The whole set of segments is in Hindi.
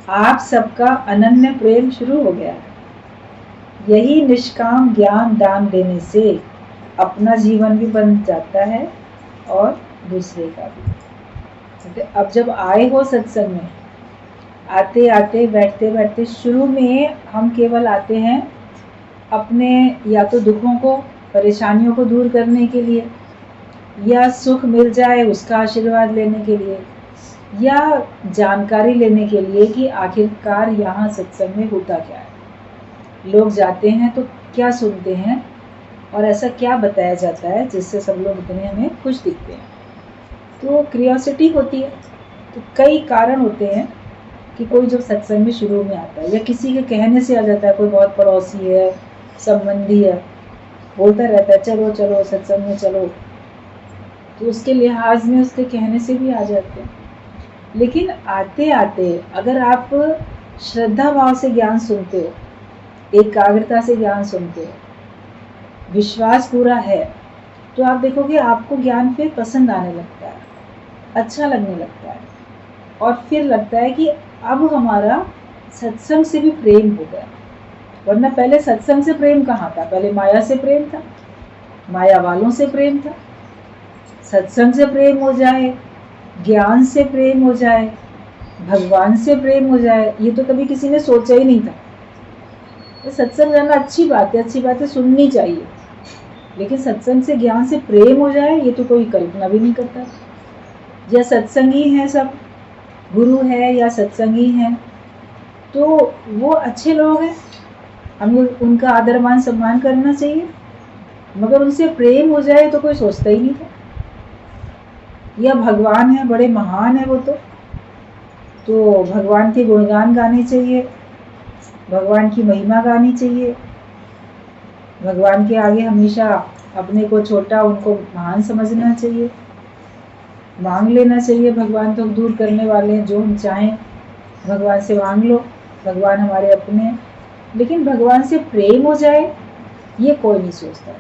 आप सबका अनन्य प्रेम शुरू हो गया है। यही निष्काम ज्ञान दान देने से अपना जीवन भी बन जाता है और दूसरे का भी। अब जब आए हो सत्संग में, आते आते बैठते बैठते शुरू में हम केवल आते हैं अपने या तो दुखों को, परेशानियों को दूर करने के लिए, या सुख मिल जाए उसका आशीर्वाद लेने के लिए, या जानकारी लेने के लिए कि आखिरकार यहाँ सत्संग में होता क्या है। लोग जाते हैं तो क्या सुनते हैं और ऐसा क्या बताया जाता है जिससे सब लोग इतने हमें खुश दिखते हैं। तो क्यूरियोसिटी होती है। तो कई कारण होते हैं कि कोई जो सत्संग में शुरू में आता है या किसी के कहने से आ जाता है, कोई बहुत पड़ोसी है, संबंधी है, बोलता रहता है चलो चलो सत्संग में चलो, तो उसके लिहाज में उसके कहने से भी आ जाते हैं। लेकिन आते आते अगर आप श्रद्धा भाव से ज्ञान सुनते हो, एकाग्रता से ज्ञान सुनते हो, विश्वास पूरा है, तो आप देखोगे आपको ज्ञान फिर पसंद आने लगता है, अच्छा लगने लगता है, और फिर लगता है कि अब हमारा सत्संग से भी प्रेम हो गया। वरना पहले सत्संग से प्रेम कहाँ था, पहले माया से प्रेम था, माया वालों से प्रेम था। सत्संग से प्रेम हो जाए, ज्ञान से प्रेम हो जाए, भगवान से प्रेम हो जाए, ये तो कभी किसी ने सोचा ही नहीं था। तो सत्संग जाना अच्छी बात है, अच्छी बातें सुननी चाहिए, लेकिन सत्संग से ज्ञान से प्रेम हो जाए ये तो कोई कल्पना भी नहीं करता। या सत्संगी हैं सब, गुरु है या सत्संगी हैं, तो वो अच्छे लोग हैं, हमें उनका आदर मान सम्मान करना चाहिए, मगर उनसे प्रेम हो जाए तो कोई सोचता ही नहीं था। या भगवान है, बड़े महान है वो, तो भगवान के गुणगान गाने चाहिए, भगवान की महिमा गानी चाहिए, भगवान के आगे हमेशा अपने को छोटा, उनको महान समझना चाहिए, मांग लेना चाहिए। भगवान तो दूर करने वाले हैं, जो हम चाहें भगवान से मांग लो, भगवान हमारे अपने हैं। लेकिन भगवान से प्रेम हो जाए ये कोई नहीं सोचता।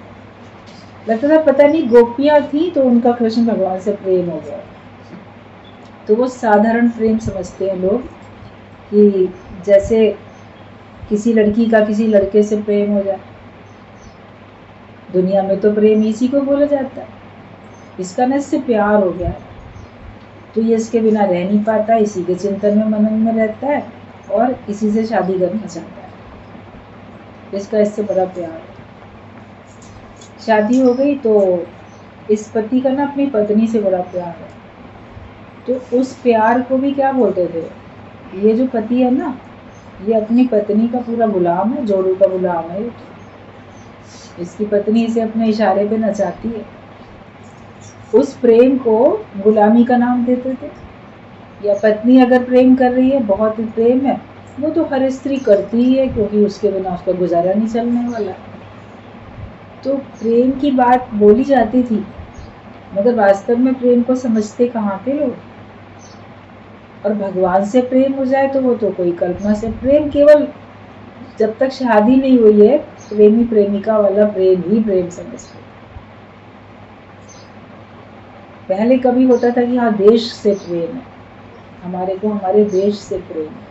लगता था पता नहीं गोपियां थी तो उनका कृष्ण भगवान से प्रेम हो गया, तो वो साधारण प्रेम समझते हैं लोग, कि जैसे किसी लड़की का किसी लड़के से प्रेम हो जाए। दुनिया में तो प्रेम इसी को बोला जाता है, इसका न इससे प्यार हो गया है, तो ये इसके बिना रह नहीं पाता, इसी के चिंतन में मनन में रहता है और इसी से शादी करना चाहता है, इसका इससे बड़ा प्यार है। शादी हो गई तो इस पति का ना अपनी पत्नी से बड़ा प्यार है, तो उस प्यार को भी क्या बोलते थे, ये जो पति है ना, ये अपनी पत्नी का पूरा गुलाम है, जोड़ू का गुलाम है। इसकी पत्नी इसे अपने इशारे पे नचाती है, उस प्रेम को गुलामी का नाम देते थे। या पत्नी अगर प्रेम कर रही है, बहुत ही प्रेम है, वो तो हर स्त्री करती ही है, क्योंकि उसके बिना उसका गुजारा नहीं चलने वाला। तो प्रेम की बात बोली जाती थी, मगर वास्तव में प्रेम को समझते कहाँ थे लोग। और भगवान से प्रेम हो जाए तो वो तो कोई कल्पना से प्रेम, केवल जब तक शादी नहीं हुई है प्रेमी प्रेमिका वाला प्रेम ही प्रेम समझते। पहले कभी होता था कि हाँ देश से प्रेम है, हमारे को हमारे देश से प्रेम है,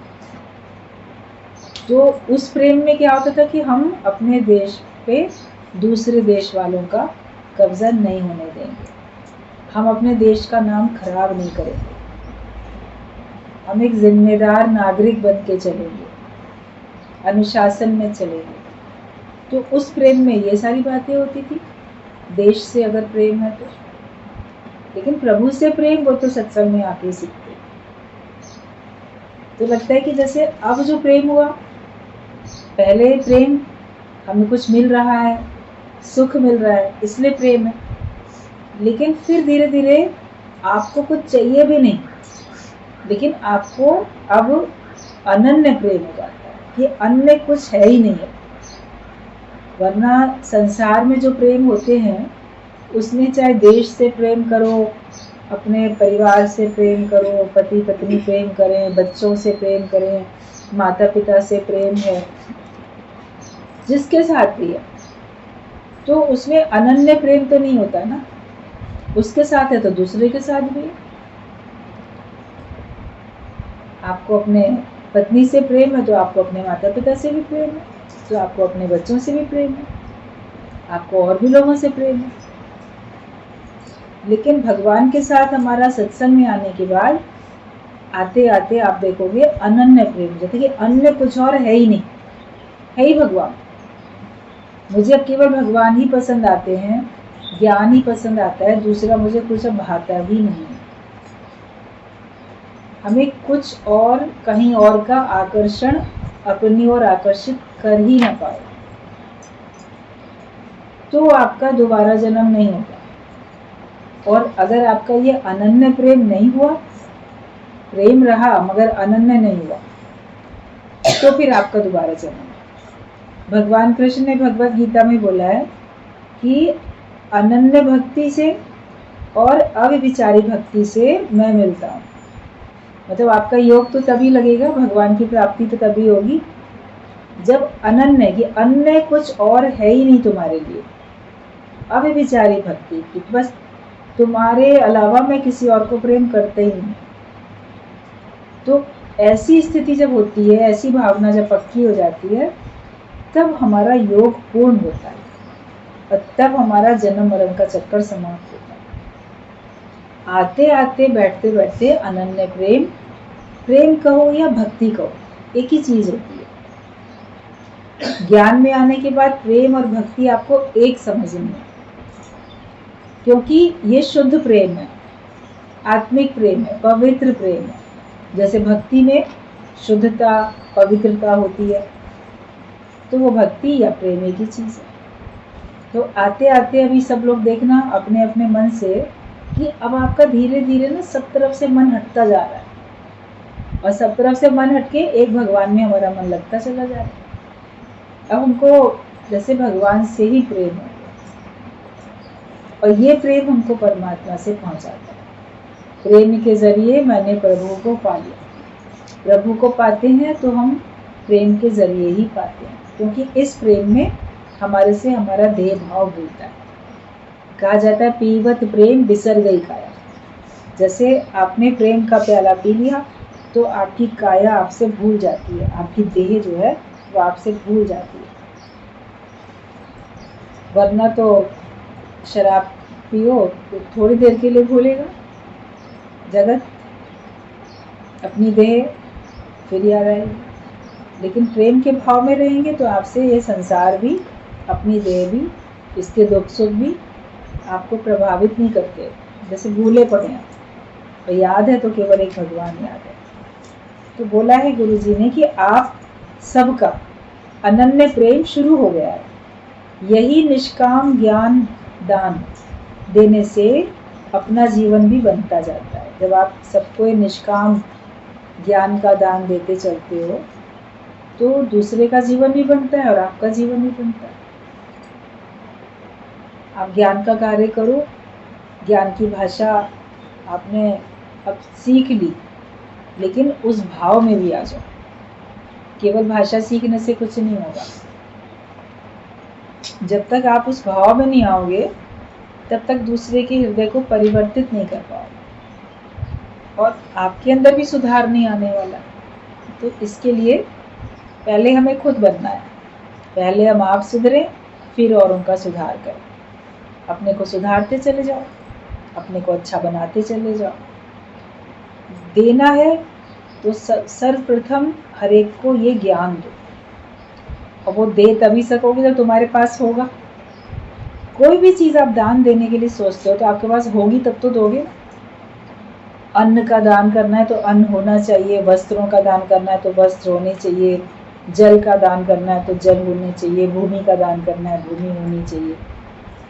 तो उस प्रेम में क्या होता था कि हम अपने देश पे दूसरे देश वालों का कब्जा नहीं होने देंगे, हम अपने देश का नाम खराब नहीं करेंगे, हम एक जिम्मेदार नागरिक बन के चलेंगे, अनुशासन में चलेंगे। तो उस प्रेम में ये सारी बातें होती थी, देश से अगर प्रेम है तो। लेकिन प्रभु से प्रेम वो तो सत्संग में आके सीखते। तो लगता है कि जैसे अब जो प्रेम हुआ, पहले प्रेम हमें कुछ मिल रहा है, सुख मिल रहा है, इसलिए प्रेम है, लेकिन फिर धीरे धीरे आपको कुछ चाहिए भी नहीं, लेकिन आपको अब अनन्य प्रेम हो जाता है, ये अन्य कुछ है ही नहीं है। वरना संसार में जो प्रेम होते हैं उसमें चाहे देश से प्रेम करो, अपने परिवार से प्रेम करो, पति पत्नी प्रेम करें, बच्चों से प्रेम करें, माता पिता से प्रेम है, जिसके साथ भी है, तो उसमें अनन्य प्रेम तो नहीं होता ना। उसके साथ है तो दूसरे के साथ भी है। आपको अपने पत्नी से प्रेम है तो आपको अपने माता पिता से भी प्रेम है, तो आपको अपने बच्चों से भी प्रेम है, आपको और भी लोगों से प्रेम है। लेकिन भगवान के साथ हमारा सत्संग में आने के बाद आते आते आप देखोगे अनन्य प्रेम, जैसे कि अन्य कुछ और है ही नहीं, है ही भगवान। मुझे अब केवल भगवान ही पसंद आते हैं, ज्ञान ही पसंद आता है, दूसरा मुझे कुछ अब भाता भी नहीं है। हमें कुछ और कहीं और का आकर्षण अपनी ओर आकर्षित कर ही ना पाए तो आपका दोबारा जन्म नहीं होगा। और अगर आपका ये अनन्य प्रेम नहीं हुआ, प्रेम रहा मगर अनन्य नहीं हुआ, तो फिर आपका दोबारा जन्म। भगवान कृष्ण ने भगवत गीता में बोला है कि अनन्य भक्ति से और अव्यभिचारी भक्ति से मैं मिलता हूँ। मतलब आपका योग तो तभी लगेगा, भगवान की प्राप्ति तो तभी होगी जब अनन्य, कि अन्य कुछ और है ही नहीं तुम्हारे लिए, अव्यभिचारी भक्ति की, बस तुम्हारे अलावा मैं किसी और को प्रेम करता ही नहीं। तो ऐसी स्थिति जब होती है, ऐसी भावना जब पक्की हो जाती है, तब हमारा योग पूर्ण होता है और तब हमारा जन्म मरण का चक्कर समाप्त होता है। आते आते बैठते बैठते अनन्य प्रेम, प्रेम कहो या भक्ति कहो, एक ही चीज होती है। ज्ञान में आने के बाद प्रेम और भक्ति आपको एक समझनी है, क्योंकि ये शुद्ध प्रेम है, आत्मिक प्रेम है, पवित्र प्रेम है। जैसे भक्ति में शुद्धता, पवित्रता होती है, तो वो भक्ति या प्रेम एक ही चीज है। तो आते आते अभी सब लोग देखना अपने अपने मन से कि अब आपका धीरे धीरे ना सब तरफ से मन हटता जा रहा है, और सब तरफ से मन हटके एक भगवान में हमारा मन लगता चला जा रहा है। अब हमको जैसे भगवान से ही प्रेम है, और ये प्रेम हमको परमात्मा से पहुंचाता है। प्रेम के जरिए मैंने प्रभु को पा लिया। प्रभु को पाते हैं तो हम प्रेम के जरिए ही पाते हैं, क्योंकि इस प्रेम में हमारे से हमारा देह भाव भूलता है। कहा जाता है पीवत प्रेम बिसर गई काया। जैसे आपने प्रेम का प्याला पी लिया तो आपकी काया आपसे भूल जाती है, आपकी देह जो है वो आपसे भूल जाती है। वरना तो शराब पियो तो थोड़ी देर के लिए भूलेगा जगत, अपनी देह फिर याद आएगी। लेकिन प्रेम के भाव में रहेंगे तो आपसे ये संसार भी, अपनी देह भी, इसके दुख सुख भी आपको प्रभावित नहीं करते। जैसे भूले पड़े हैं और याद है तो केवल एक भगवान याद है। तो बोला है गुरु जी ने कि आप सबका अनन्य प्रेम शुरू हो गया है। यही निष्काम ज्ञान दान देने से अपना जीवन भी बनता जाता है। जब आप सबको निष्काम ज्ञान का दान देते चलते हो तो दूसरे का जीवन भी बनता है और आपका जीवन भी बनता है। आप ज्ञान का कार्य करो, ज्ञान की भाषा आपने अब सीख ली, लेकिन उस भाव में भी आ जाओ। केवल भाषा सीखने से कुछ नहीं होगा। जब तक आप उस भाव में नहीं आओगे तब तक दूसरे के हृदय को परिवर्तित नहीं कर पाओगे और आपके अंदर भी सुधार नहीं आने वाला। तो इसके लिए पहले हमें खुद बनना है। पहले हम आप सुधरें, फिर औरों का सुधार करें। अपने को सुधारते चले जाओ, अपने को अच्छा बनाते चले जाओ। देना है तो सर्वप्रथम हर एक को ये ज्ञान दो, और वो दे तभी सकोगे जब तुम्हारे पास होगा। कोई भी चीज़ आप दान देने के लिए सोचते हो तो आपके पास होगी तब तो दोगे। अन्न का दान करना है तो अन्न होना चाहिए, वस्त्रों का दान करना है तो वस्त्र होने चाहिए, जल का दान करना है तो जल होने चाहिए, भूमि का दान करना है भूमि होनी चाहिए।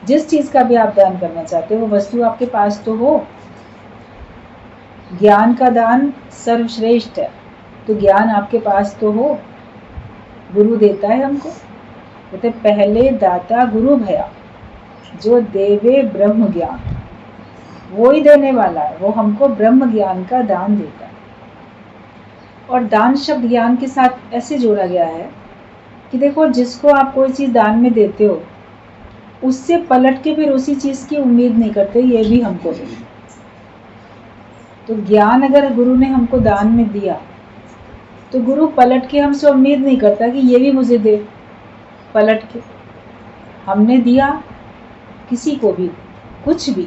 जिस चीज़ का भी आप दान करना चाहते हो वो वस्तु आपके पास तो हो। ज्ञान का दान सर्वश्रेष्ठ है, तो ज्ञान आपके पास तो हो। गुरु देता है हमको, कहते पहले दाता गुरु भया, जो देवे ब्रह्म ज्ञान, वो ही देने वाला है। वो हमको ब्रह्म ज्ञान का दान देता है। और दान शब्द ज्ञान के साथ ऐसे जोड़ा गया है कि देखो, जिसको आप कोई चीज़ दान में देते हो उससे पलट के फिर उसी चीज़ की उम्मीद नहीं करते ये भी हमको दे। तो ज्ञान अगर गुरु ने हमको दान में दिया तो गुरु पलट के हमसे उम्मीद नहीं करता कि ये भी मुझे दे। पलट के हमने दिया किसी को भी कुछ भी,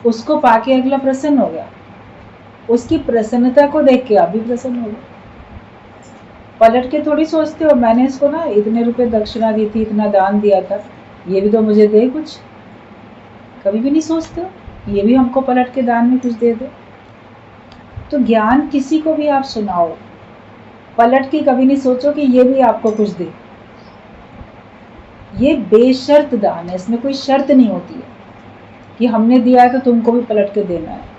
उसको पाके अगला प्रसन्न हो गया, उसकी प्रसन्नता को देख के आप भी प्रसन्न हो गए। पलट के थोड़ी सोचते हो मैंने इसको ना इतने रुपए दक्षिणा दी थी, इतना दान दिया था, ये भी तो मुझे दे कुछ। कभी भी नहीं सोचते हो ये भी हमको पलट के दान में कुछ दे दे। तो ज्ञान किसी को भी आप सुनाओ, पलट के कभी नहीं सोचो कि ये भी आपको कुछ दे। ये बेशर्त दान है, इसमें कोई शर्त नहीं होती है कि हमने दिया है तो तुमको भी पलट के देना है।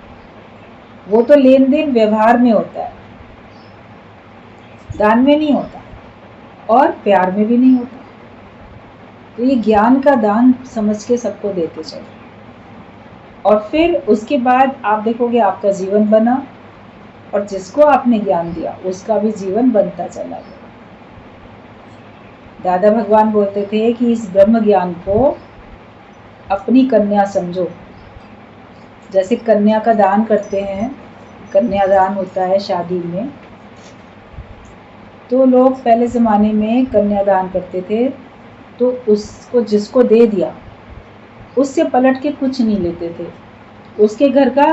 वो तो लेन देन व्यवहार में होता है, दान में नहीं होता और प्यार में भी नहीं होता। तो ये ज्ञान का दान समझ के सबको देते चलो, और फिर उसके बाद आप देखोगे आपका जीवन बना, और जिसको आपने ज्ञान दिया उसका भी जीवन बनता चला गया। दादा भगवान बोलते थे कि इस ब्रह्म ज्ञान को अपनी कन्या समझो। जैसे कन्या का दान करते हैं, कन्यादान होता है शादी में, तो लोग पहले ज़माने में कन्यादान करते थे तो उसको जिसको दे दिया उससे पलट के कुछ नहीं लेते थे, उसके घर का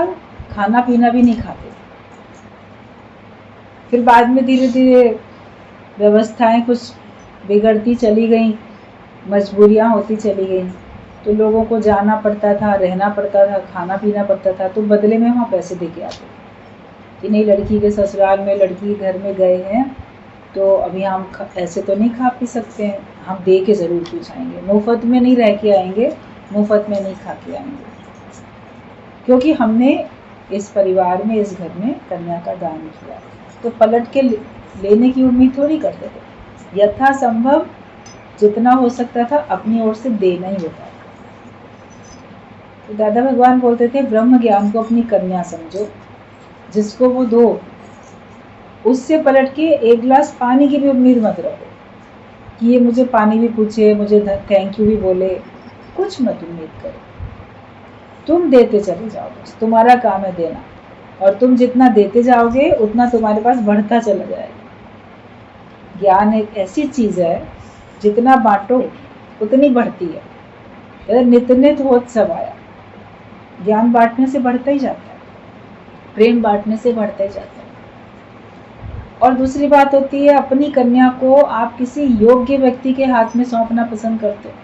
खाना पीना भी नहीं खाते। फिर बाद में धीरे धीरे व्यवस्थाएं कुछ बिगड़ती चली गई, मजबूरियां होती चली गई, तो लोगों को जाना पड़ता था, रहना पड़ता था, खाना पीना पड़ता था, तो बदले में वहाँ पैसे दे के आते कि नहीं लड़की के ससुराल में, लड़की के घर में गए हैं तो अभी हम ऐसे तो नहीं खा पी सकते हैं, हम दे के ज़रूर कुछ आएंगे, मुफ्त में नहीं रह के आएंगे, मुफ्त में नहीं खा के आएंगे, क्योंकि हमने इस परिवार में, इस घर में कन्या का दान किया। तो पलट के लेने की उम्मीद थोड़ी करते थे, यथासंभव जितना हो सकता था अपनी ओर से देना ही होता है। तो दादा भगवान बोलते थे ब्रह्म ज्ञान को अपनी कन्या समझो, जिसको वो दो उससे पलट के एक गिलास पानी की भी उम्मीद मत रखो कि ये मुझे पानी भी पूछे, मुझे थैंक यू भी बोले, कुछ मत उम्मीद करो। तुम देते चले जाओ, बस तुम्हारा काम है देना, और तुम जितना देते जाओगे उतना तुम्हारे पास बढ़ता चला जाएगा। ज्ञान एक ऐसी चीज़ है जितना बांटो उतनी बढ़ती है। नित नित होत्सव आया, ज्ञान बांटने से बढ़ता ही जाता है, प्रेम बांटने से बढ़ता ही जाता है। और दूसरी बात होती है, अपनी कन्या को आप किसी योग्य व्यक्ति के हाथ में सौंपना पसंद करते हो।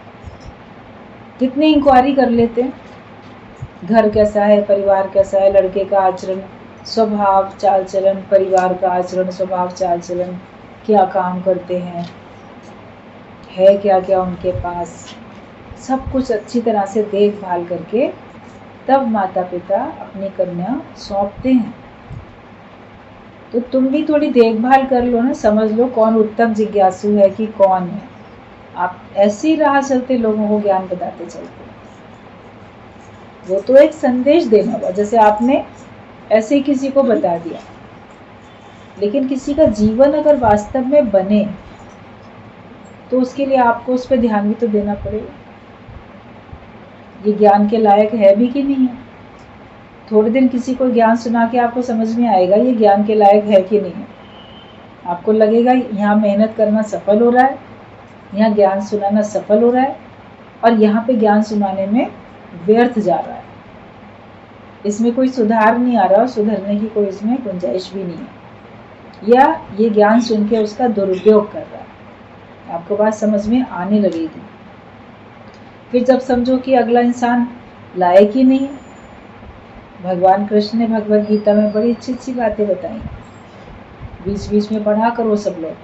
कितनी इंक्वायरी कर लेते हैं, घर कैसा है, परिवार कैसा है, लड़के का आचरण, स्वभाव, चाल चलन, परिवार का आचरण, स्वभाव, चाल चलन, क्या काम करते हैं, है क्या क्या उनके पास, सब कुछ अच्छी तरह से देखभाल करके तब माता पिता अपनी कन्या सौंपते हैं। तो तुम भी थोड़ी देखभाल कर लो ना, समझ लो कौन उत्तम जिज्ञासु है कि कौन है। आप ऐसी राह चलते लोगों को ज्ञान बताते चलते, वो तो एक संदेश देना हुआ, जैसे आपने ऐसे किसी को बता दिया, लेकिन किसी का जीवन अगर वास्तव में बने तो उसके लिए आपको उस पर ध्यान भी तो देना पड़ेगा। ये ज्ञान के लायक है भी कि नहीं है। थोड़े दिन किसी को ज्ञान सुना के आपको समझ में आएगा ये ज्ञान के लायक है कि नहीं है। आपको लगेगा यहाँ मेहनत करना सफल हो रहा है, यहाँ ज्ञान सुनाना सफल हो रहा है, और यहाँ पे ज्ञान सुनाने में व्यर्थ जा रहा है, इसमें कोई सुधार नहीं आ रहा और सुधरने की कोई इसमें गुंजाइश भी नहीं है, या ये ज्ञान सुन के उसका दुरुपयोग कर रहा है। आपको बात समझ में आने लगेगी। फिर जब समझो कि अगला इंसान लायक ही नहीं है, भगवान कृष्ण ने भगवद गीता में बड़ी अच्छी अच्छी बातें बताई, बीच बीच में पढ़ा करो सब लोग।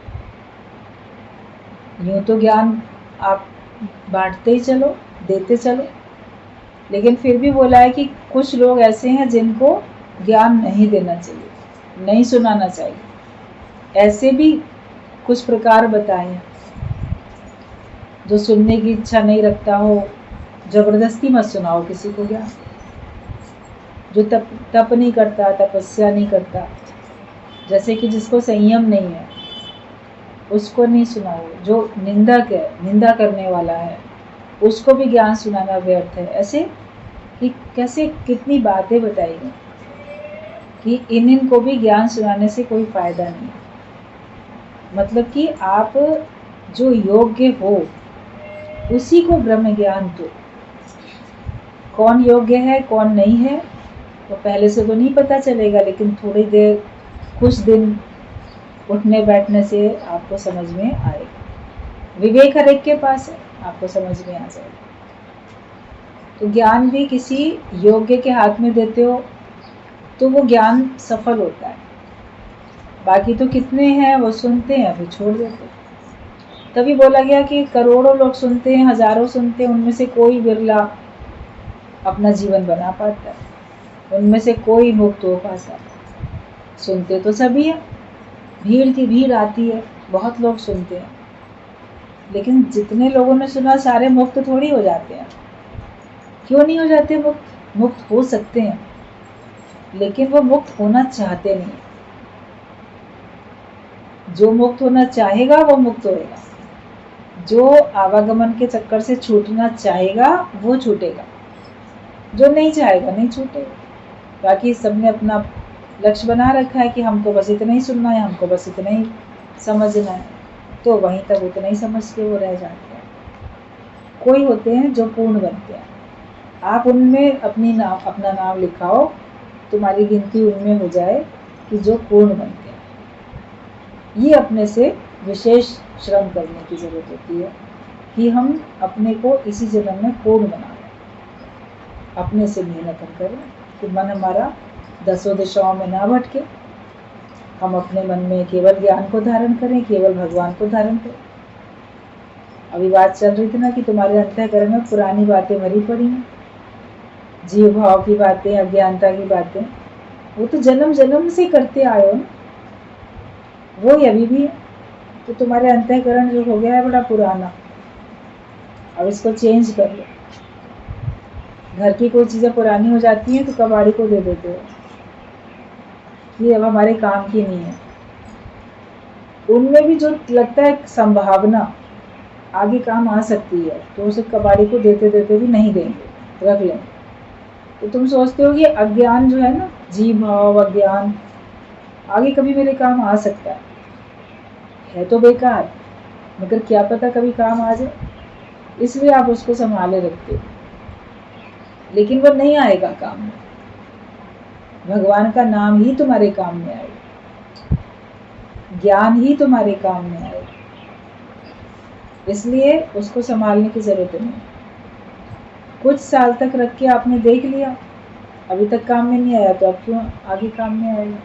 यूँ तो ज्ञान आप बांटते ही चलो, देते चलो, लेकिन फिर भी बोला है कि कुछ लोग ऐसे हैं जिनको ज्ञान नहीं देना चाहिए, नहीं सुनाना चाहिए। ऐसे भी कुछ प्रकार बताए हैं। जो सुनने की इच्छा नहीं रखता हो, जबरदस्ती मत सुनाओ किसी को ज्ञान। जो तप नहीं करता, तपस्या नहीं करता, जैसे कि जिसको संयम नहीं है उसको नहीं सुनाओ। जो निंदक है, निंदा करने वाला है, उसको भी ज्ञान सुनाना व्यर्थ है। ऐसे कि कैसे कितनी बातें बताई गई कि इन को भी ज्ञान सुनाने से कोई फायदा नहीं है। मतलब कि आप जो योग्य हो उसी को ब्रह्म ज्ञान दो। कौन योग्य है कौन नहीं है तो पहले से तो नहीं पता चलेगा, लेकिन थोड़ी देर कुछ दिन उठने बैठने से आपको समझ में आएगा। विवेक हर एक के पास है, आपको समझ में आ जाएगा। तो ज्ञान भी किसी योग्य के हाथ में देते हो तो वो ज्ञान सफल होता है। बाकी तो कितने हैं वो सुनते हैं फिर छोड़ देते हैं। तभी बोला गया कि करोड़ों लोग सुनते हैं, हजारों सुनते हैं, उनमें से कोई बिरला अपना जीवन बना पाता है, उनमें से कोई मुक्त हो पाता है। सुनते तो सभी हैं, भीड़ की भीड़ आती है, बहुत लोग सुनते हैं, लेकिन जितने लोगों ने सुना सारे मुक्त थोड़ी हो जाते हैं। क्यों नहीं हो जाते मुक्त? मुक्त हो सकते हैं, लेकिन वो मुक्त होना चाहते नहीं। जो मुक्त होना चाहेगा वो मुक्त होएगा, जो आवागमन के चक्कर से छूटना चाहेगा वो छूटेगा, जो नहीं चाहेगा नहीं छूटेगा। बाकी सबने अपना लक्ष्य बना रखा है कि हमको बस इतना ही सुनना है, हमको बस इतना ही समझना है, तो वहीं तक उतना ही समझ के वो रह जाते हैं। कोई होते हैं जो पूर्ण बनते हैं, आप उनमें अपना नाम लिखाओ, तुम्हारी गिनती उनमें हो जाए कि जो पूर्ण बनते हैं। ये अपने से विशेष श्रम करने की जरूरत होती है कि हम अपने को इसी जन्म में पूर्ण बना लें। अपने से मेहनत करें कि मन हमारा दसों दिशाओं में ना भटके। हम अपने मन में केवल ज्ञान को धारण करें, केवल भगवान को धारण करें। अभी बात चल रही थी ना कि तुम्हारे अंतःकरण में पुरानी बातें भरी पड़ी हैं, जीव भाव की बातें, अज्ञानता की बातें, वो तो जन्म जन्म से करते आए हो ना, वो ही अभी भी है। तो तुम्हारे अंतःकरण जो हो गया है बड़ा पुराना, अब इसको चेंज कर लो। घर की कोई चीज़ें पुरानी हो जाती हैं तो कबाड़ी को दे देते हो, ये अब हमारे काम की नहीं है। उनमें भी जो लगता है संभावना आगे काम आ सकती है, तो उसे कबाड़ी को देते देते भी नहीं देंगे, रख लेंगे। तो तुम सोचते हो कि अज्ञान जो है ना, जीव भाव अज्ञान आगे कभी मेरे काम आ सकता है तो बेकार, मगर क्या पता कभी काम आ जाए, इसलिए आप उसको संभाले रखते हो, लेकिन वो नहीं आएगा काम में। भगवान का नाम ही तुम्हारे काम में आएगा, ज्ञान ही तुम्हारे काम में आएगा, इसलिए उसको संभालने की जरूरत नहीं। कुछ साल तक रख के आपने देख लिया, अभी तक काम में नहीं आया, तो अब क्यों आगे काम में आएगा?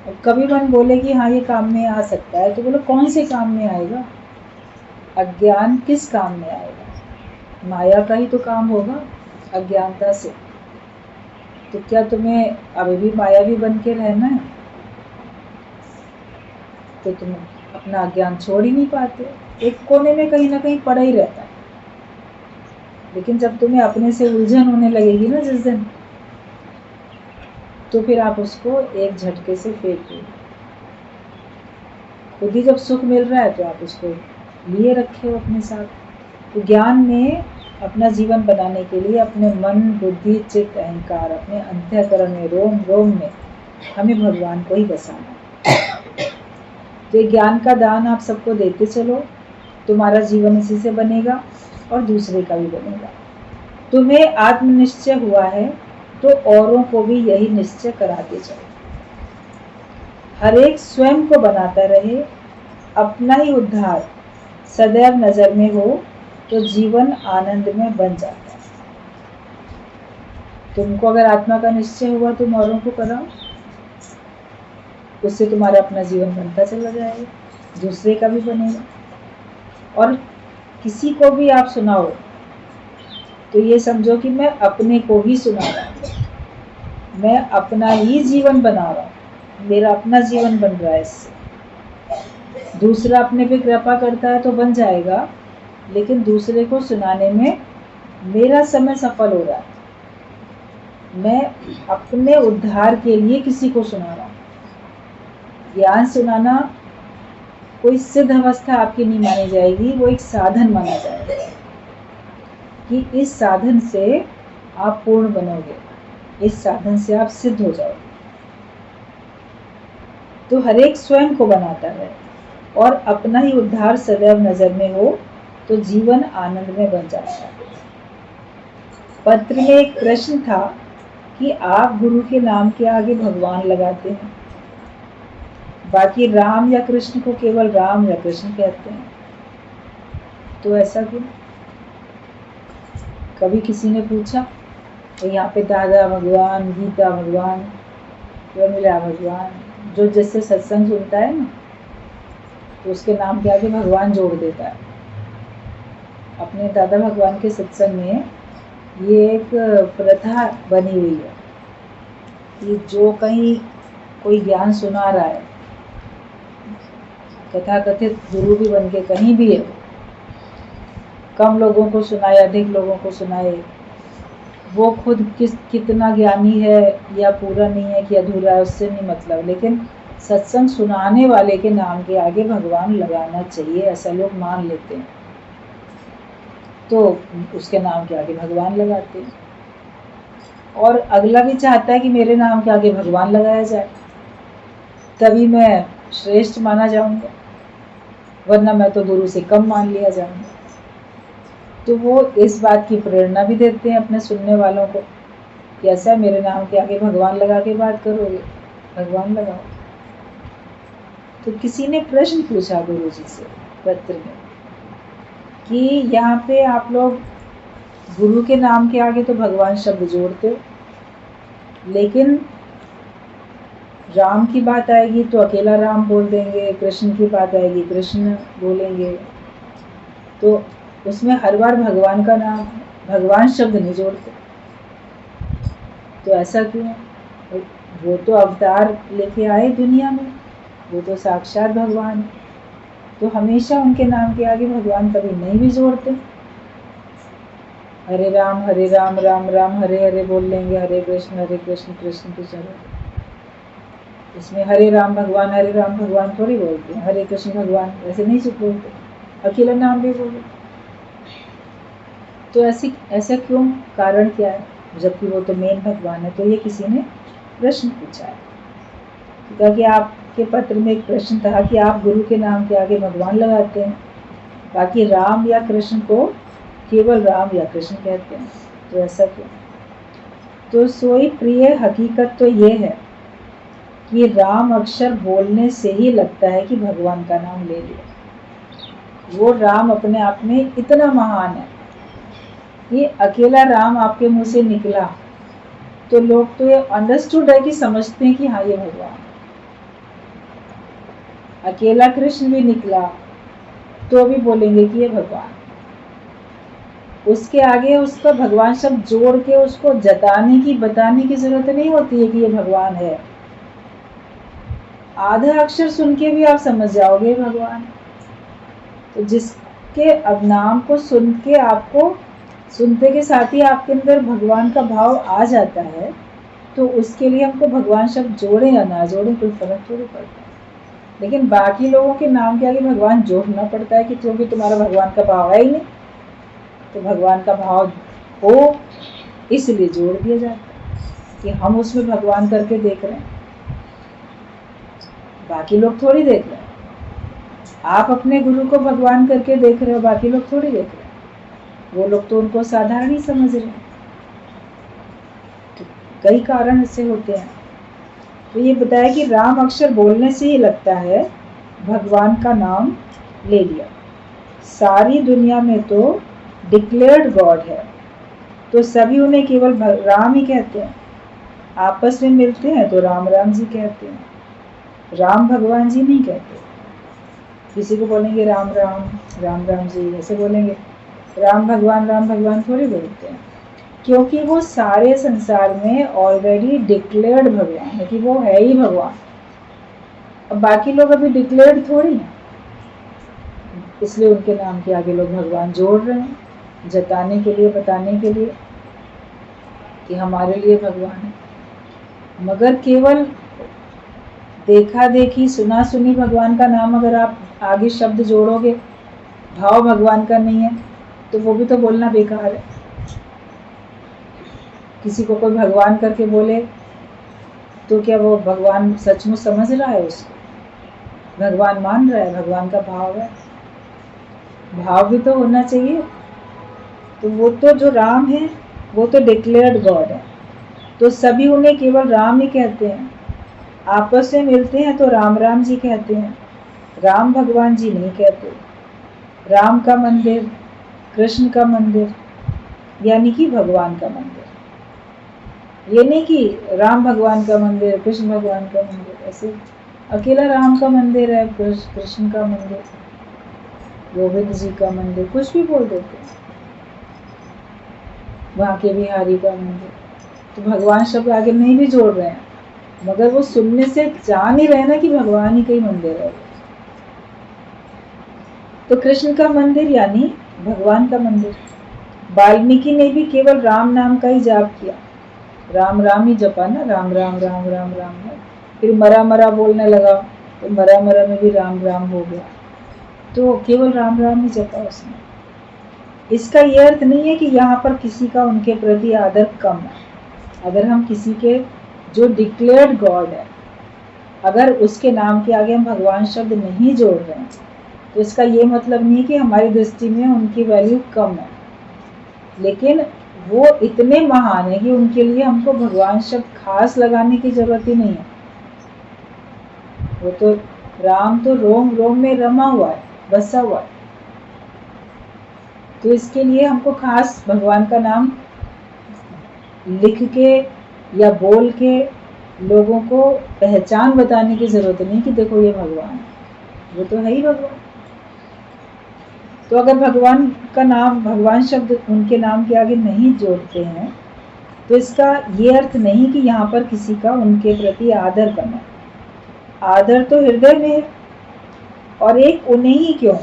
और कभी मन बोले कि हाँ ये काम में आ सकता है, तो बोलो कौन से काम में आएगा? अज्ञान किस काम में आएगा? माया का ही तो काम होगा, अज्ञानता से। तो क्या तुम्हें अभी भी मायावी बन के रहना है? तो तुम अपना अज्ञान छोड़ ही नहीं पाते, एक कोने में कहीं ना कहीं पड़ा ही रहता है। लेकिन जब तुम्हें अपने से उलझन होने लगेगी ना जिस दिन, तो फिर आप उसको एक झटके से फेंक दो। खुद ही जब सुख मिल रहा है तो आप उसको लिए रखे हो अपने साथ। तो ज्ञान में अपना जीवन बनाने के लिए अपने मन बुद्धि चित्त अहंकार, अपने अंतःकरण में रोम रोम में हमें भगवान को ही बसाना है। तो ज्ञान का दान आप सबको देते चलो, तुम्हारा जीवन इसी से बनेगा और दूसरे का भी बनेगा। तुम्हें आत्मनिश्चय हुआ है तो औरों को भी यही निश्चय कराते चलो। हर एक स्वयं को बनाता रहे, अपना ही उद्धार सदैव नजर में हो तो जीवन आनंद में बन जाता है। तुमको अगर आत्मा का निश्चय हुआ तुम औरों को कराओ, उससे तुम्हारा अपना जीवन बनता चला जाएगा, दूसरे का भी बनेगा। और किसी को भी आप सुनाओ तो ये समझो कि मैं अपने को ही सुना रहा हूँ, मैं अपना ही जीवन बना रहा हूँ, मेरा अपना जीवन बन रहा है इससे। दूसरा अपने पे कृपा करता है तो बन जाएगा, लेकिन दूसरे को सुनाने में मेरा समय सफल हो रहा है, मैं अपने उद्धार के लिए किसी को सुना रहा हूँ। ज्ञान सुनाना कोई सिद्ध अवस्था आपकी नहीं मानी जाएगी, वो एक साधन माना जाएगा कि इस साधन से आप पूर्ण बनोगे, इस साधन से आप सिद्ध हो जाओगे। तो हर एक स्वयं को बनाता है और अपना ही उद्धार सदैव नजर में हो तो जीवन आनंद में बन जाता है। पत्र में एक प्रश्न था कि आप गुरु के नाम के आगे भगवान लगाते हैं, बाकी राम या कृष्ण को केवल राम या कृष्ण कहते हैं, तो ऐसा क्यों? कभी किसी ने पूछा तो यहाँ पे दादा भगवान, गीता भगवान, मिला भगवान, जो जिससे सत्संग सुनता है ना तो उसके नाम के आगे भगवान जोड़ देता है। अपने दादा भगवान के सत्संग में ये एक प्रथा बनी हुई है कि जो कहीं कोई ज्ञान सुना रहा है, कथा कथित गुरु भी बन के कहीं भी है, कम लोगों को सुनाए अधिक लोगों को सुनाए, वो खुद कितना ज्ञानी है या पूरा नहीं है कि अधूरा है, उससे नहीं मतलब, लेकिन सत्संग सुनाने वाले के नाम के आगे भगवान लगाना चाहिए, ऐसा लोग मान लेते हैं, तो उसके नाम के आगे भगवान लगाते हैं। और अगला भी चाहता है कि मेरे नाम के आगे भगवान लगाया जाए, तभी मैं श्रेष्ठ माना जाऊंगा, वरना मैं तो गुरु से कम मान लिया जाऊंगा। तो वो इस बात की प्रेरणा भी देते हैं अपने सुनने वालों को कि ऐसा मेरे नाम के आगे भगवान लगा के बात करोगे, भगवान लगाओ। तो किसी ने प्रश्न पूछा गुरु जी से पत्र में कि यहाँ पे आप लोग गुरु के नाम के आगे तो भगवान शब्द जोड़ते हो, लेकिन राम की बात आएगी तो अकेला राम बोल देंगे, कृष्ण की बात आएगी कृष्ण बोलेंगे, तो उसमें हर बार भगवान का नाम, भगवान शब्द नहीं जोड़ते, तो ऐसा क्यों? वो तो अवतार लेके आए दुनिया में, वो तो साक्षात भगवान है, तो हमेशा उनके नाम के आगे भगवान कभी नहीं भी जोड़ते। हरे राम राम राम हरे हरे बोल लेंगे, हरे कृष्ण कृष्ण तो चलो, इसमें हरे राम भगवान थोड़ी बोलते हैं, हरे कृष्ण भगवान ऐसे नहीं चुप बोलते, अकेला नाम भी बोलो। तो ऐसा क्यों, कारण क्या है, जबकि वो तो मेन भगवान है? तो ये किसी ने प्रश्न पूछा है, क्योंकि आपके पत्र में एक प्रश्न था कि आप गुरु के नाम के आगे भगवान लगाते हैं, बाकी राम या कृष्ण को केवल राम या कृष्ण कहते हैं, तो ऐसा क्यों? तो सोई प्रिय हकीकत तो ये है कि राम अक्षर बोलने से ही लगता है कि भगवान का नाम ले लिया। वो राम अपने आप में इतना महान है, ये अकेला राम आपके मुंह से निकला तो लोग तो ये अंडरस्टूड है कि समझते हैं कि हाँ ये भगवान। अकेला कृष्ण भी निकला तो भी बोलेंगे कि ये भगवान। उसके आगे उसका भगवान शब्द जोड़ के उसको जताने की बताने की जरूरत नहीं होती है कि ये भगवान है। आधा अक्षर सुन के भी आप समझ जाओगे भगवान। तो जिसके अब नाम को सुन के आपको सुनते के साथ ही आपके अंदर भगवान का भाव आ जाता है, तो उसके लिए हमको भगवान शब्द जोड़े या ना जोड़े कोई फर्क थोड़ी पड़ता है। लेकिन बाकी लोगों के नाम के आगे भगवान जोड़ना पड़ता है कि क्योंकि तुम्हारा भगवान का भाव है ही नहीं, तो भगवान का भाव हो इसलिए जोड़ दिया जाता है कि हम उसमें भगवान करके देख रहे हैं, बाकी लोग थोड़ी देख रहे हैं। आप अपने गुरु को भगवान करके देख रहे हो, बाकी लोग थोड़ी देख रहे हैं, वो लोग तो उनको साधारण ही समझ रहे हैं। तो कई कारण इससे होते हैं। तो ये बताया कि राम अक्षर बोलने से ही लगता है भगवान का नाम ले लिया। सारी दुनिया में तो डिक्लेयर्ड गॉड है, तो सभी उन्हें केवल राम ही कहते हैं। आपस में मिलते हैं तो राम राम जी कहते हैं, राम भगवान जी नहीं कहते। किसी को बोलेंगे राम राम जी ऐसे बोलेंगे, राम भगवान थोड़ी बोलते हैं, क्योंकि वो सारे संसार में ऑलरेडी डिक्लेयर्ड भगवान है कि वो है ही भगवान। अब बाकी लोग अभी डिक्लेयर्ड थोड़ी हैं, इसलिए उनके नाम के आगे लोग भगवान जोड़ रहे हैं, जताने के लिए, बताने के लिए कि हमारे लिए भगवान है। मगर केवल देखा देखी सुना सुनी भगवान का नाम अगर आप आगे शब्द जोड़ोगे, भाव भगवान का नहीं है, तो वो भी तो बोलना बेकार है। किसी को कोई भगवान करके बोले तो क्या वो भगवान सचमुच समझ रहा है उसको? भगवान मान रहा है, भगवान का भाव है, भाव भी तो होना चाहिए। तो वो तो जो राम है वो तो डिक्लेयर्ड गॉड है, तो सभी उन्हें केवल राम ही कहते हैं। आपस में मिलते हैं तो राम राम जी कहते हैं, राम भगवान जी नहीं कहते। राम का मंदिर, कृष्ण का मंदिर, यानी कि भगवान का मंदिर। ये नहीं कि राम भगवान का मंदिर, कृष्ण भगवान का मंदिर, ऐसे अकेला राम का मंदिर है, कृष्ण का मंदिर, गोविंद जी का मंदिर, कुछ भी बोल देते हैं, वहाँ के बिहारी का मंदिर। तो भगवान शब्द आगे नहीं भी जोड़ रहे हैं, मगर वो सुनने से जान ही रहे ना कि भगवान ही कहीं मंदिर है। तो कृष्ण का मंदिर यानी भगवान का मंदिर। वाल्मीकि ने भी केवल राम नाम का ही जाप किया, राम राम ही जपा ना, राम राम राम राम राम राम। फिर मरा मरा बोलने लगा तो मरा मरा में भी राम राम हो गया, तो केवल राम राम ही जपा उसने। इसका ये अर्थ नहीं है कि यहाँ पर किसी का उनके प्रति आदर कम है। अगर हम किसी के जो डिक्लेयर्ड गॉड है, अगर उसके नाम के आगे हम भगवान शब्द नहीं जोड़ रहे हैं, तो इसका ये मतलब नहीं कि हमारी दृष्टि में उनकी वैल्यू कम है, लेकिन वो इतने महान है कि उनके लिए हमको भगवान शब्द खास लगाने की जरूरत ही नहीं है। वो तो राम तो रोम रोम में रमा हुआ है, बसा हुआ है, तो इसके लिए हमको खास भगवान का नाम लिख के या बोल के लोगों को पहचान बताने की जरूरत नहीं कि देखो ये भगवान है, वो तो है ही भगवान। तो अगर भगवान का नाम, भगवान शब्द उनके नाम के आगे नहीं जोड़ते हैं, तो इसका ये अर्थ नहीं कि यहाँ पर किसी का उनके प्रति आदर करना। आदर तो हृदय में है, और एक उन्हें ही क्यों,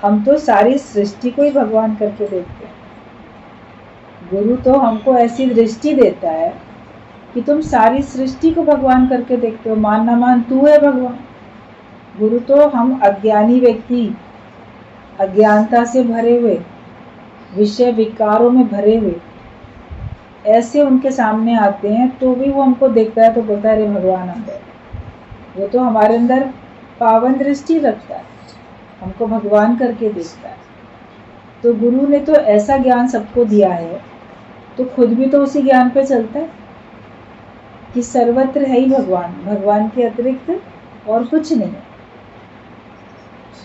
हम तो सारी सृष्टि को ही भगवान करके देखते हैं। गुरु तो हमको ऐसी दृष्टि देता है कि तुम सारी सृष्टि को भगवान करके देखते हो, मान ना मान तू है भगवान। गुरु तो हम अज्ञानी व्यक्ति, अज्ञानता से भरे हुए, विषय विकारों में भरे हुए, ऐसे उनके सामने आते हैं तो भी वो हमको देखता है तो बोलता है अरे भगवान आ गए। वो तो हमारे अंदर पावन दृष्टि रखता है, हमको भगवान करके देखता है। तो गुरु ने तो ऐसा ज्ञान सबको दिया है, तो खुद भी तो उसी ज्ञान पे चलता है कि सर्वत्र है ही भगवान, भगवान के अतिरिक्त और कुछ नहीं है।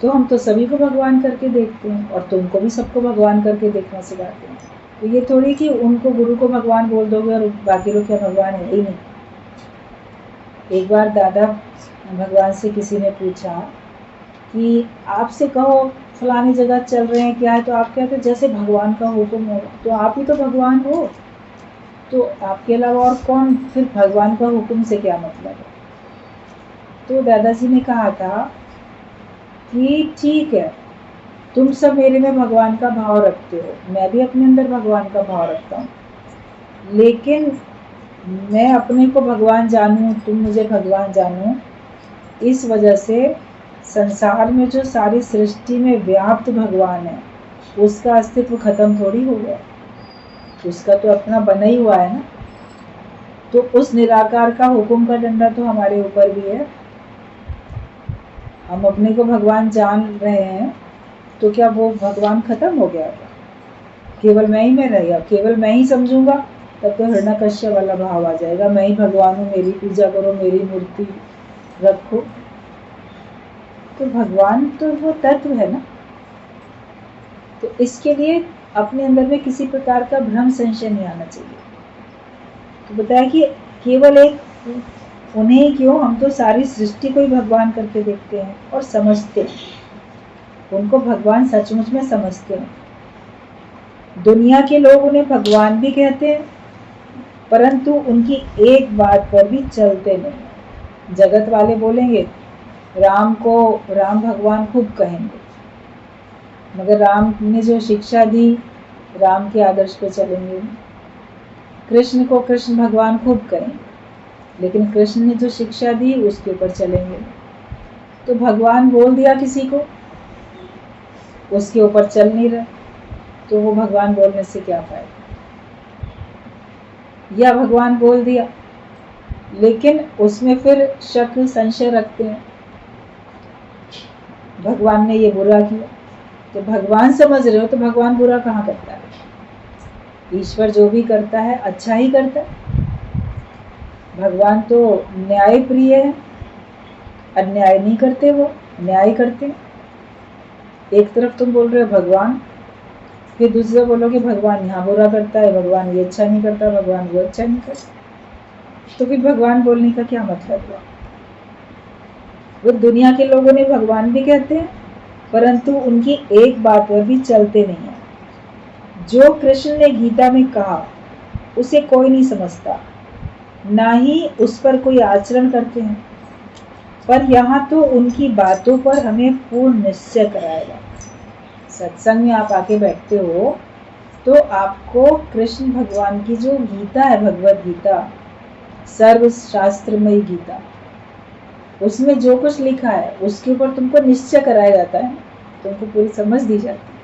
तो हम तो सभी को भगवान करके देखते हैं, और तुमको भी सबको भगवान करके देखना सिखाते हैं। तो ये थोड़ी कि उनको, गुरु को भगवान बोल दोगे और बाकी लोग क्या भगवान है ही नहीं। एक बार दादा भगवान से किसी ने पूछा कि आपसे कहो फलानी जगह चल रहे हैं क्या है, तो आप कहते जैसे भगवान का हुक्म हो। तो आप ही तो भगवान हो, तो आपके अलावा और कौन, फिर भगवान का हुक्म से क्या मतलब है। तो दादाजी ने कहा था कि ठीक है, तुम सब मेरे में भगवान का भाव रखते हो, मैं भी अपने अंदर भगवान का भाव रखता हूँ, लेकिन मैं अपने को भगवान जानूं, तुम मुझे भगवान जानो, इस वजह से संसार में जो सारी सृष्टि में व्याप्त भगवान है उसका अस्तित्व खत्म थोड़ी हो गया, उसका तो अपना बना ही हुआ है ना। तो उस निराकार का हुक्म का डंडा तो हमारे ऊपर भी है। हम अपने को भगवान जान रहे हैं तो क्या वो भगवान खत्म हो गया? केवल मैं ही में रहेगा, केवल मैं ही समझूंगा, तब तो हिरण्यकश्यप वाला भाव आ जाएगा, मैं ही भगवान हूँ, मेरी पूजा करो, मेरी मूर्ति रखो। तो भगवान तो वो तत्व है ना। तो इसके लिए अपने अंदर में किसी प्रकार का भ्रम संशय नहीं आना चाहिए। तो बताया कि केवल एक उन्हें क्यों, हम तो सारी सृष्टि को ही भगवान करके देखते हैं और समझते हैं, उनको भगवान सचमुच में समझते हैं। दुनिया के लोग उन्हें भगवान भी कहते हैं, परंतु उनकी एक बात पर भी चलते नहीं। जगत वाले बोलेंगे राम को राम भगवान खूब कहेंगे, मगर राम ने जो शिक्षा दी राम के आदर्श पे चलेंगे। कृष्ण को कृष्ण भगवान खूब कहेंगे, लेकिन कृष्ण ने जो शिक्षा दी उसके ऊपर चलेंगे। तो भगवान बोल दिया किसी को, उसके ऊपर चल नहीं रहा, तो वो भगवान बोलने से क्या फायदा। या भगवान बोल दिया लेकिन उसमें फिर शक संशय रखते हैं, भगवान ने ये बुरा किया। तो भगवान समझ रहे हो तो भगवान बुरा कहाँ करता है? ईश्वर जो भी करता है अच्छा ही करता है। भगवान तो न्याय प्रिय है, अन्याय नहीं करते, वो न्याय करते हैं। एक तरफ तुम बोल रहे हो भगवान, फिर दूसरे बोलोगे भगवान यहाँ बुरा करता है, भगवान ये अच्छा नहीं करता, भगवान वो अच्छा नहीं करता। तो फिर भगवान बोलने का क्या मतलब हुआ? वो दुनिया के लोगों ने भगवान भी कहते हैं, परंतु उनकी एक बात पर भी चलते नहीं है। जो कृष्ण ने गीता में कहा उसे कोई नहीं समझता, ना ही उस पर कोई आचरण करते हैं। पर यहाँ तो उनकी बातों पर हमें पूर्ण निश्चय कराएगा। सत्संग में आप आके बैठते हो तो आपको कृष्ण भगवान की जो गीता है, भगवत गीता, सर्वशास्त्रमयी गीता, उसमें जो कुछ लिखा है उसके ऊपर तुमको निश्चय कराया जाता है, तुमको पूरी समझ दी जाती है।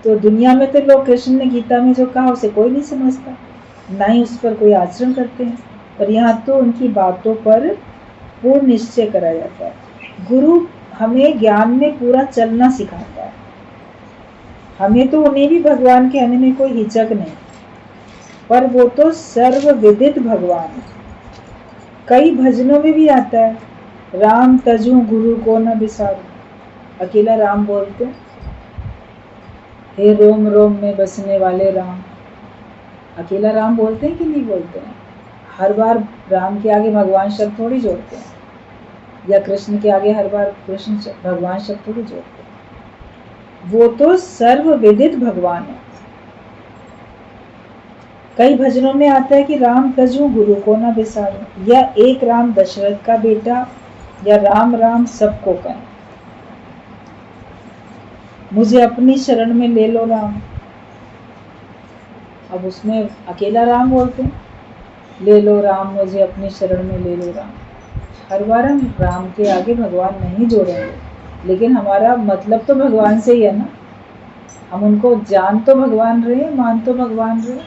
तो दुनिया में तो लोग कृष्ण ने गीता में जो कहा उसे कोई नहीं समझता, ना ही उस पर कोई आचरण करते हैं। पर यहाँ तो उनकी बातों पर पूर्ण निश्चय कराया जाता है। गुरु हमें ज्ञान में पूरा चलना सिखाता है। हमें तो उन्हें भी भगवान कहने में कोई हिचक नहीं, पर वो तो सर्वविदित भगवान है। कई भजनों में भी आता है, राम तजू गुरु को न बिसारू। अकेला राम बोलते हैं, हे रोम रोम में बसने वाले राम। अकेला राम बोलते हैं कि नहीं बोलते हैं? हर बार राम के आगे भगवान शब्द थोड़ी जोड़ते हैं, या कृष्ण के आगे हर बार कृष्ण भगवान शब्द थोड़ी जोड़ते हैं। वो तो सर्वविदित भगवान है। कई भजनों में आता है कि राम तजू गुरु को न बिसारू, या एक राम दशरथ का बेटा, या राम राम सबको कहें, मुझे अपनी शरण में ले लो राम। अब उसमें अकेला राम बोलते हैं, ले लो राम मुझे अपनी शरण में ले लो राम। हर बार हम राम के आगे भगवान नहीं जोड़ेंगे, लेकिन हमारा मतलब तो भगवान से ही है ना। हम उनको जान तो भगवान रहे, मान तो भगवान रहे,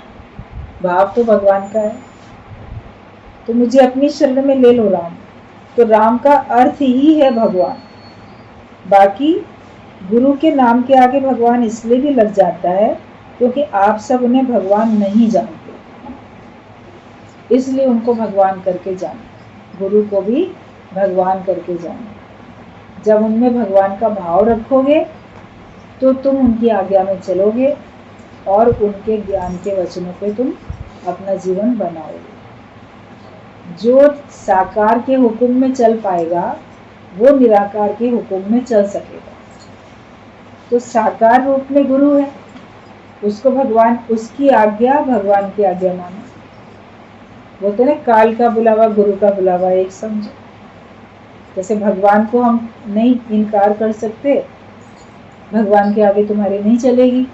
भाव तो भगवान का है। तो मुझे अपनी शरण में ले लो राम, तो राम का अर्थ ही है भगवान। बाकी गुरु के नाम के आगे भगवान इसलिए भी लग जाता है क्योंकि आप सब उन्हें भगवान नहीं जानते, इसलिए उनको भगवान करके जाने। गुरु को भी भगवान करके जाने। जब उनमें भगवान का भाव रखोगे तो तुम उनकी आज्ञा में चलोगे और उनके ज्ञान के वचनों पे तुम अपना जीवन बनाओगे। जो साकार के हुक्म में चल पाएगा वो निराकार के हुक्म में चल सकेगा। तो साकार रूप में गुरु है, उसको भगवान, उसकी आज्ञा भगवान की आज्ञा मानो। बोलते ना, काल का बुलावा गुरु का बुलावा एक समझो। जैसे भगवान को हम नहीं इनकार कर सकते, भगवान के आगे तुम्हारी नहीं चलेगी,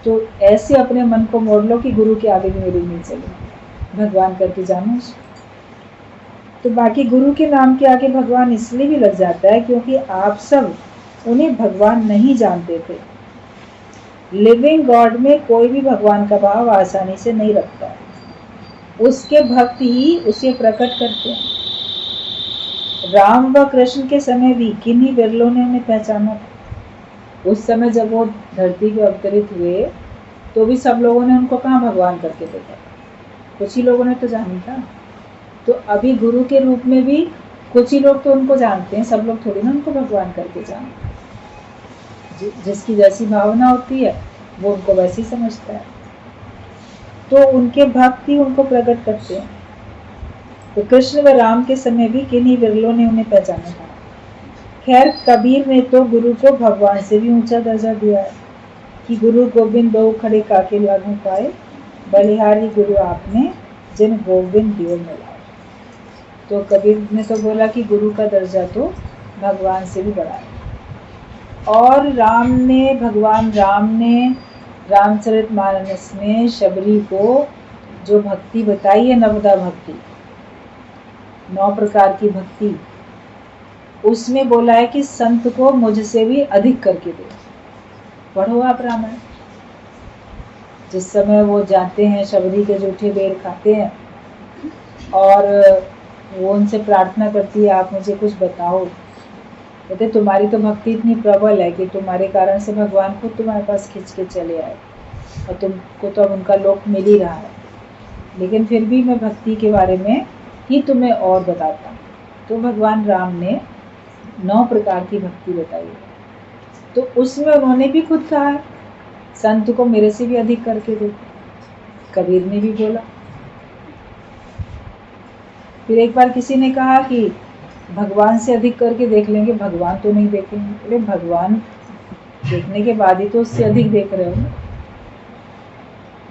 तो ऐसे अपने मन को मोड़ लो कि गुरु के आगे भी मेरी नहीं चलेगी, भगवान करके जानो उसको। तो बाकी गुरु के नाम के आगे भगवान इसलिए भी लग जाता है क्योंकि आप सब उन्हें भगवान नहीं जानते थे। लिविंग गॉड में कोई भी भगवान का भाव आसानी से नहीं रखता है, उसके भक्त ही उसे प्रकट करते हैं। राम व कृष्ण के समय भी किन्हीं बिरलों ने उन्हें पहचाना था। उस समय जब वो धरती पे अवतरित हुए तो भी सब लोगों ने उनको कहाँ भगवान करके देखा, कुछ ही लोगों ने तो जाना था। तो अभी गुरु के रूप में भी कुछ ही लोग तो उनको जानते हैं, सब लोग थोड़ी ना उनको भगवान करके जानते। जिसकी जैसी भावना होती है वो उनको वैसी समझता है, तो उनके भक्त ही उनको प्रकट करते हैं। तो कृष्ण व राम के समय भी किन्हीं विरलों ने उन्हें पहचाना था। खैर कबीर ने तो गुरु को भगवान से भी ऊंचा दर्जा दिया है कि गुरु गोविंद दो खड़े काके लागू पाए, बलिहारी गुरु आपने जिन गोविंद दियो मिला। तो कबीर ने तो बोला कि गुरु का दर्जा तो भगवान से भी बड़ा है। और भगवान राम ने रामचरितमानस में शबरी को जो भक्ति बताई है, नवदा भक्ति, 9 प्रकार की भक्ति, उसमें बोला है कि संत को मुझसे भी अधिक करके दो। पढ़ो आप रामायण। जिस समय वो जाते हैं शबरी के जूठे बेर खाते हैं और वो उनसे प्रार्थना करती है, आप मुझे कुछ बताओ। कहते तुम्हारी तो भक्ति इतनी प्रबल है कि तुम्हारे कारण से भगवान खुद तुम्हारे पास खींच के चले आए, और तुमको तो अब उनका लोक मिल ही रहा है, लेकिन फिर भी मैं भक्ति के बारे में ही तुम्हें और बताता हूँ। तो भगवान राम ने 9 प्रकार की भक्ति बताई है। तो उसमें उन्होंने भी खुद कहा है, संत को मेरे से भी अधिक करके देखो, कबीर ने भी बोला। फिर एक बार किसी ने कहा कि भगवान से अधिक करके देख लेंगे, भगवान तो नहीं देखेंगे। अरे भगवान देखने के बाद ही तो उससे अधिक देख रहे हो ना,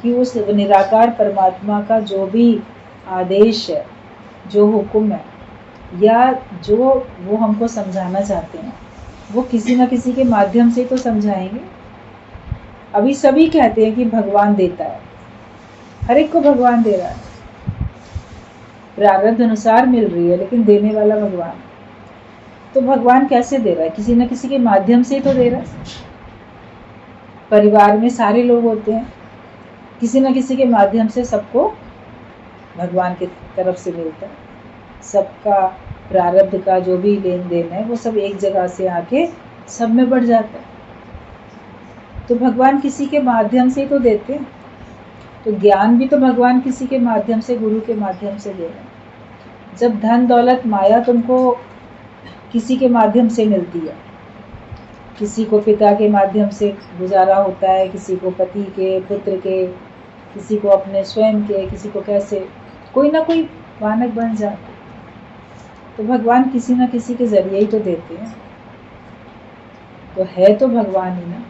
कि उस निराकार परमात्मा का जो भी आदेश है, जो हुक्म है, या जो वो हमको समझाना चाहते हैं, वो किसी न किसी के माध्यम से तो समझाएंगे। अभी सभी कहते हैं कि भगवान देता है, हर एक को भगवान दे रहा है, प्रारब्ध अनुसार मिल रही है, लेकिन देने वाला भगवान। तो भगवान कैसे दे रहा है? किसी न किसी के माध्यम से ही तो दे रहा है। परिवार में सारे लोग होते हैं, किसी न किसी के माध्यम से सबको भगवान की तरफ से मिलता है। सबका प्रारब्ध का जो भी लेन देन है वो सब एक जगह से आके सब में बढ़ जाता है। तो भगवान किसी के माध्यम से ही तो देते हैं। तो ज्ञान भी तो भगवान किसी के माध्यम से, गुरु के माध्यम से दे रहे हैं। जब धन दौलत माया तुमको किसी के माध्यम से मिलती है, किसी को पिता के माध्यम से गुजारा होता है, किसी को पति के, पुत्र के, किसी को अपने स्वयं के, किसी को कैसे, कोई ना कोई वानक बन जाते। तो भगवान किसी ना किसी के जरिए ही तो देते हैं। तो है तो भगवान ही ना।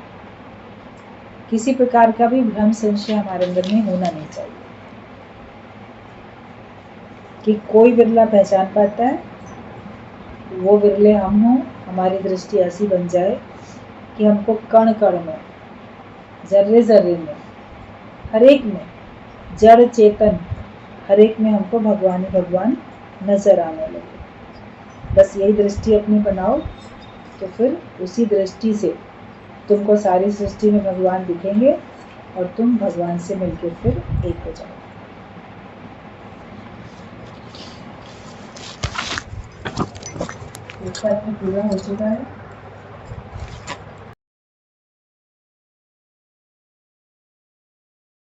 किसी प्रकार का भी भ्रम संशय हमारे अंदर में होना नहीं चाहिए कि कोई बिरला पहचान पाता है, वो बिरले हम हों। हमारी दृष्टि ऐसी बन जाए कि हमको कण कण में, जर्रे जर्रे में, हर एक में, जड़ चेतन हर एक में हमको भगवान ही भगवान नजर आने लगे। बस यही दृष्टि अपनी बनाओ, तो फिर उसी दृष्टि से तुमको सारी सृष्टि में भगवान दिखेंगे और तुम भगवान से मिलकर फिर एक हो जाओ। पूरा हो चुका है।